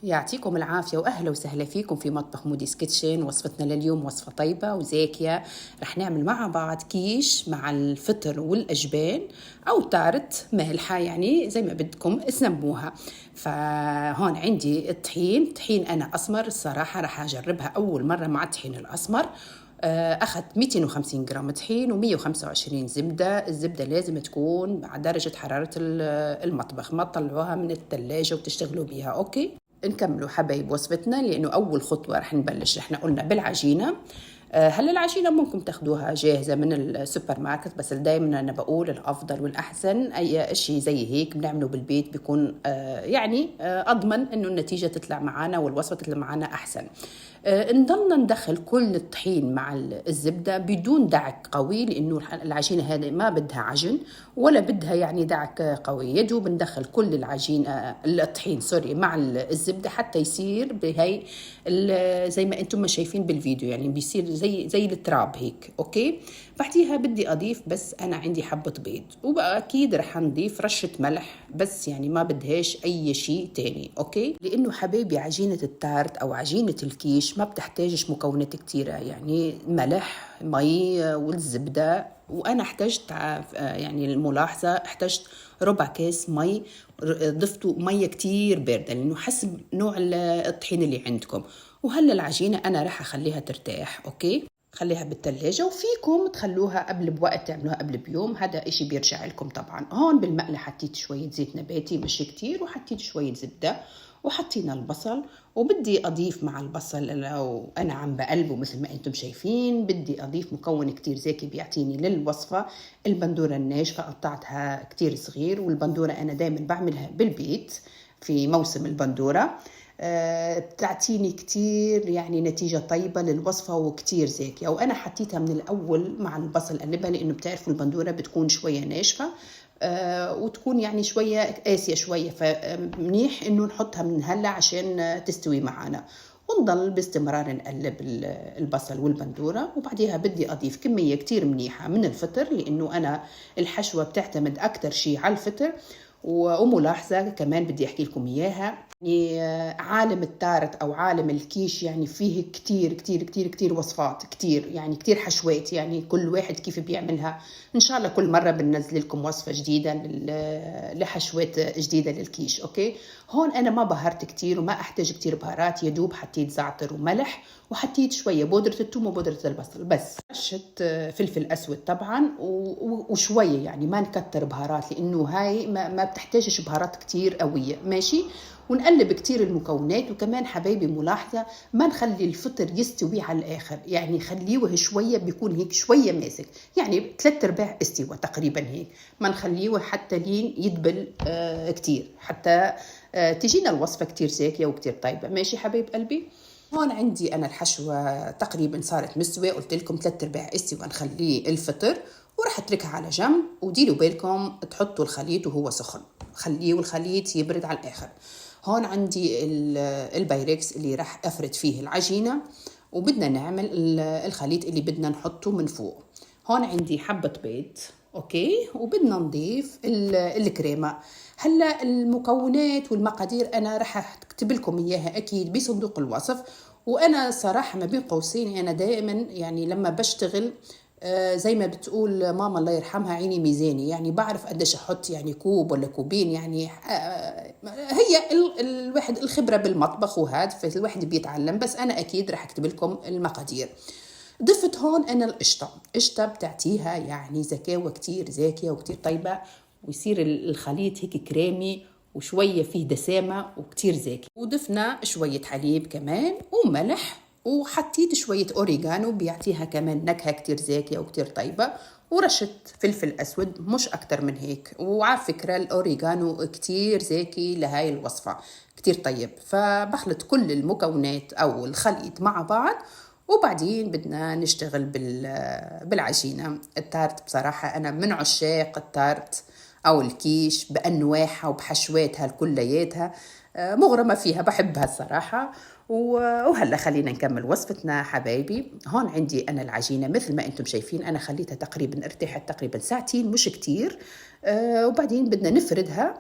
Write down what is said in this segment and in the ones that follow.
يعطيكم العافية وأهلا وسهلا فيكم في مطبخ موديز كيتشن. وصفتنا لليوم وصفة طيبة وزاكية. رح نعمل مع بعض كيش مع الفطر والأجبان أو تارت مالحة، يعني زي ما بدكم اسموها. فهون عندي طحين أنا أسمر، الصراحة رح أجربها أول مرة مع الطحين الأسمر. أخذت 250 جرام طحين و125 زبدة. الزبدة لازم تكون على درجة حرارة المطبخ، ما تطلعوها من الثلاجة وتشتغلوا بيها. أوكي، نكملوا حبايب وصفتنا، لأنه أول خطوة رح نبلش. رح قلنا بالعجينة. هلا العجينة ممكن تاخدوها جاهزة من السوبر ماركت، بس دايما أنا بقول الأفضل والأحسن أي شيء زي هيك بنعمله بالبيت بيكون أضمن إنه النتيجة تطلع معنا والوصفة تطلع معنا أحسن. نضلنا ندخل كل الطحين مع الزبدة بدون دعك قوي، لأنه العجينة هذه ما بدها عجن ولا بدها يعني دعك قوي. يدوب ندخل كل الطحين مع الزبدة حتى يصير بهي زي ما انتم ما شايفين بالفيديو، يعني بيصير زي التراب هيك. اوكي، بعديها بدي اضيف، بس انا عندي حبة بيض، وبقى اكيد رح نضيف رشة ملح بس، يعني ما بدهاش اي شيء تاني. اوكي، لانه حبايبي عجينة التارت او عجينة الكيش ما بتحتاجش مكونات كتيرة، يعني ملح مي والزبدة. وانا احتجت يعني الملاحظة احتجت ربع كاس مي، ضفتوا مية كتير باردة لأنه حسب نوع الطحين اللي عندكم. وهلا العجينة أنا رح أخليها ترتاح. أوكي، خليها بالثلاجة، وفيكم تخلوها قبل بوقت، تعملوها قبل بيوم، هذا إشي بيرجع لكم طبعا. هون بالمقلة حطيت شوية زيت نباتي مش كتير، وحطيت شوية زبدة، وحطينا البصل. وبدي أضيف مع البصل، لو أنا عم بقلبه مثل ما أنتم شايفين، بدي أضيف مكون كتير زاكي بيعطيني للوصفة. البندورة الناشفة قطعتها كتير صغير، والبندورة أنا دايما بعملها بالبيت في موسم البندورة. بتعطيني كتير يعني نتيجة طيبة للوصفة وكتير زاكية. وأنا حطيتها من الأول مع البصل قلبها، لأنه بتعرفوا البندورة بتكون شوية ناشفة وتكون يعني شوية قاسية شوية، فمنيح إنه نحطها من هلا عشان تستوي معنا. ونضل باستمرار نقلب البصل والبندورة. وبعديها بدي أضيف كمية كتير منيحة من الفطر، لأنه أنا الحشوة بتعتمد أكتر شيء على الفطر. وملاحظة كمان بدي أحكي لكم إياها، يعني عالم التارت أو عالم الكيش يعني فيه كتير كتير كتير كتير وصفات، كتير يعني كتير حشوات، يعني كل واحد كيف بيعملها. إن شاء الله كل مرة بننزل لكم وصفة جديدة لحشوات جديدة للكيش. أوكي، هون أنا ما بهرت كتير وما أحتاج كتير بهارات، يدوب حطيت زعتر وملح، وحطيت شوية بودرة الثوم وبودرة البصل بس، رشت فلفل أسود طبعا وشوية، يعني ما نكتر بهارات لأنه هاي ما بتحتاجش بهارات كتير قوية. ماشي، ونقلب كتير المكونات. وكمان حبايبي ملاحظة، ما نخلي الفطر يستوي على الآخر، يعني خليه شوية بيكون هيك شوية ماسك، يعني 3/4 استوى تقريبا هيك، ما نخليه حتى لين يدبل كتير، حتى تجينا الوصفة كتير زاكية وكتير طيبة. ماشي حبايب قلبي، هون عندي أنا الحشوة تقريبا صارت مستوية، قلت لكم 3/4 استوى، نخليه الفطر ورح اتركها على جنب. وديروا بالكم تحطوا الخليط وهو سخن، خليه والخليط يبرد على الآخر. هون عندي البايركس اللي رح أفرد فيه العجينة، وبدنا نعمل الخليط اللي بدنا نحطه من فوق. هون عندي حبة بيض. أوكي، وبدنا نضيف الكريمة. هلا المكونات والمقادير أنا رح أكتب لكم إياها أكيد بصندوق الوصف. وأنا صراحة ما بين قوسين أنا دائما يعني لما بشتغل زي ما بتقول ماما الله يرحمها عيني ميزاني، يعني بعرف قديش احط يعني كوب ولا كوبين، يعني هي الواحد الخبرة بالمطبخ وهذا، فالواحد بيتعلم. بس انا اكيد رح اكتب لكم المقادير. ضفت هون انا القشطة بتعطيها يعني زكاوة كتير زاكية وكتير طيبة، ويصير الخليط هيك كريمي وشوية فيه دسامة وكتير زاكي. وضفنا شوية حليب كمان وملح، وحطيت شوية أوريغانو بيعطيها كمان نكهة كتير زاكية وكتير طيبة، ورشة فلفل أسود مش أكتر من هيك. وعلى فكرة الأوريغانو كتير زاكي لهاي الوصفة، كتير طيب. فبخلط كل المكونات أو الخليط مع بعض، وبعدين بدنا نشتغل بالعجينة. التارت بصراحة أنا من عشاق التارت أو الكيش بأنواعها وبحشواتها كلياتها، مغرمة فيها، بحبها الصراحة. وهلا خلينا نكمل وصفتنا حبايبي. هون عندي أنا العجينة مثل ما أنتم شايفين، أنا خليتها تقريبا ارتاحت تقريبا ساعتين مش كتير. وبعدين بدنا نفردها.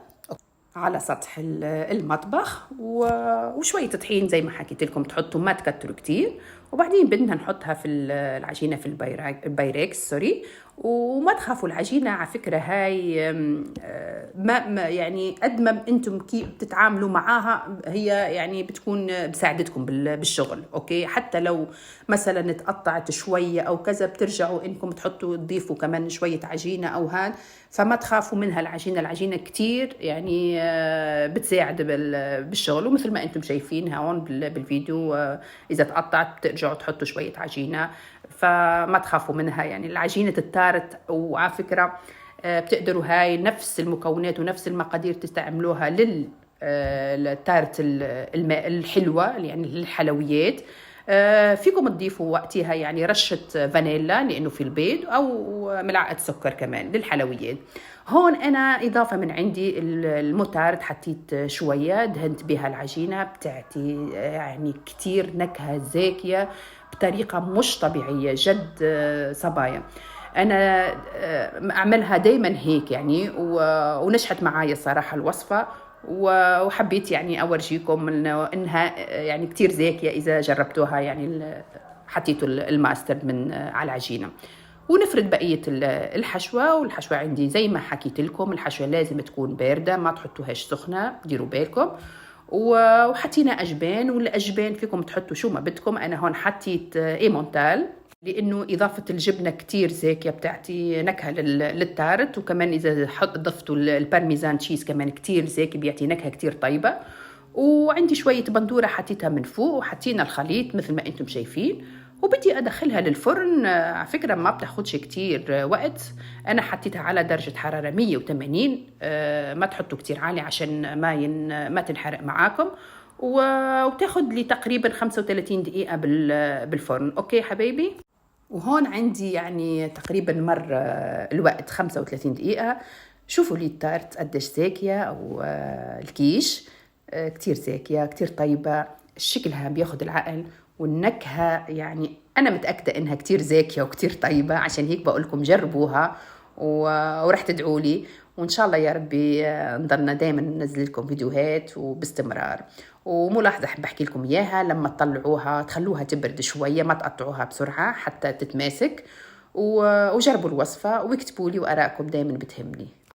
على سطح المطبخ، وشوية طحين زي ما حكيت لكم، تحطوا ما تكتروا كتير. وبعدين بدنا نحطها في العجينة في البايركس سوري. وما تخافوا، العجينة على فكرة هاي ما يعني قد ما انتم كيف بتتعاملوا معاها هي يعني بتكون بساعدتكم بالشغل. اوكي، حتى لو مثلا اتقطعت شوية او كذا بترجعوا انكم تضيفوا كمان شوية عجينة او هاد، فما تخافوا منها. العجينة كتير يعني بتساعد بالشغل. ومثل ما انتم شايفين هون بالفيديو اذا تقطعت بترجعوا تحطوا شوية عجينة، فما تخافوا منها. يعني العجينة التارت، وعلى فكرة بتقدروا هاي نفس المكونات ونفس المقادير تستعملوها للتارت الحلوة يعني للحلويات. فيكم تضيفوا وقتها يعني رشة فانيلا لأنه في البيض، أو ملعقة سكر كمان للحلويات. هون أنا إضافة من عندي الموتارد، حطيت شوية دهنت بها العجينة، بتعطي يعني كتير نكهة زاكية بطريقة مش طبيعية جد. صبايا أنا أعملها دايما هيك يعني، ونجحت معايا الصراحة الوصفة. وحبيت يعني أورجيكم إنها يعني كتير زاكية إذا جربتوها. يعني حطيتوا الماسترد من على العجينة. ونفرد بقية الحشوة. والحشوة عندي زي ما حكيت لكم، الحشوة لازم تكون باردة، ما تحطوهاش سخنة، ديروا بالكم. وحطينا أجبان، والأجبان فيكم تحطوا شو ما بدكم. أنا هون حطيت إيمونتال لأنه إضافة الجبنة كتير زاكية بتعطي نكهة للتارت. وكمان إذا ضفتوا البارميزان تشيز كمان كتير زاكي، بيعطي نكهة كتير طيبة. وعندي شوية بندورة حطيتها من فوق، وحطينا الخليط مثل ما أنتم شايفين. وبدي أدخلها للفرن. على فكرة ما بتاخدش كتير وقت. أنا حطيتها على درجة حرارة 180. ما تحطوا كتير عالي عشان ما تنحرق معاكم. وتاخد لي تقريبا 35 دقيقة بالفرن. أوكي حبايبي، وهون عندي يعني تقريبا مر الوقت 35 دقيقة. شوفوا لي التارت قديش زاكية، أو الكيش كتير زاكية كتير طيبة. شكلها بياخد العقل، والنكهة يعني أنا متأكدة إنها كتير زاكية وكتير طيبة. عشان هيك بقولكم جربوها ورح تدعولي. وإن شاء الله يا ربي نضلنا دايما ننزل لكم فيديوهات وباستمرار. وملاحظة أحب أحكي لكم إياها، لما تطلعوها تخلوها تبرد شوية، ما تقطعوها بسرعة حتى تتماسك. وجربوا الوصفة واكتبوا لي، وآرائكم دايما بتهمني.